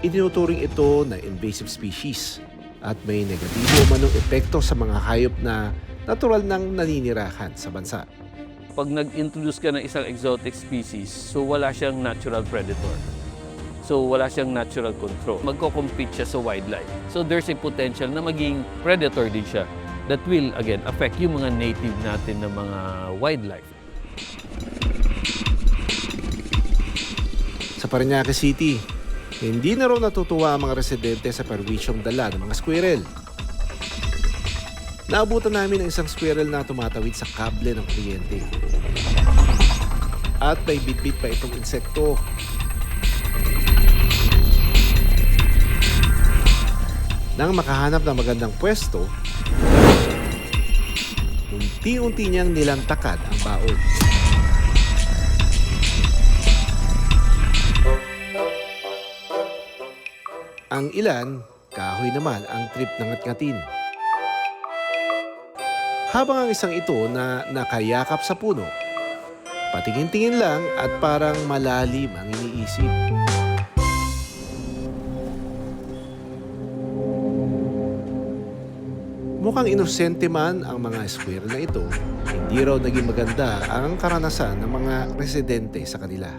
Itinuturing ito na invasive species at may negatibo manong epekto sa mga hayop na natural nang naninirahan sa bansa. Pag nag-introduce ka ng isang exotic species, so wala siyang natural predator. So wala siyang natural control. Magko-compete siya sa wildlife. So there's a potential na maging predator din siya that will, again, affect yung mga native natin na mga wildlife. Sa Parañaque City, hindi na raw natutuwa ang mga residente sa perwisyong dala ng mga squirrel. Naabutan namin ang isang squirrel na tumatawid sa kable ng kuryente. At may bitbit pa itong insekto. Nang makahanap ng magandang pwesto, unti-unti niyang nilantakad ang baon. Ang ilan, kahoy naman ang trip ng ngatngatin. Habang ang isang ito na nakayakap sa puno, patingin-tingin lang at parang malalim ang iniisip. Mukhang inosente man ang mga squirrel na ito, hindi raw naging maganda ang karanasan ng mga residente sa kanila.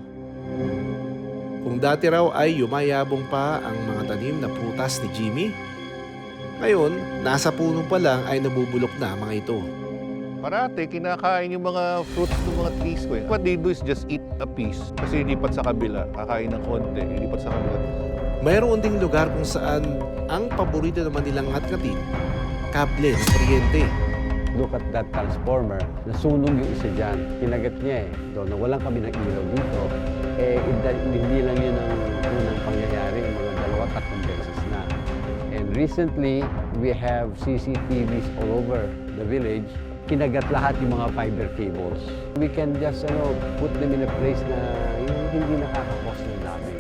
Kung dati raw ay yumayabong pa ang mga tanim na prutas ni Jimmy, ngayon, nasa puno pa lang ay nabubulok na ang mga ito. Parati, kinakain yung mga fruits ng mga trees ko. What they do is just eat a piece. Kasi ilipat sa kabila, kakain ng konti, ilipat sa kabila. Mayroon ding lugar kung saan ang paborito naman nilang ngatngatin, kable ng kuryente. Look at that transformer. Nasunog yung isa dyan. Kinagat niya Doon na walang kami ng ilaw dito. Hindi lang yun ang unang pangyayari. Mga 2-3 beses na. And recently, we have CCTVs all over the village. Kinagat lahat yung mga fiber cables. We can just put them in a place na hindi nakakakos na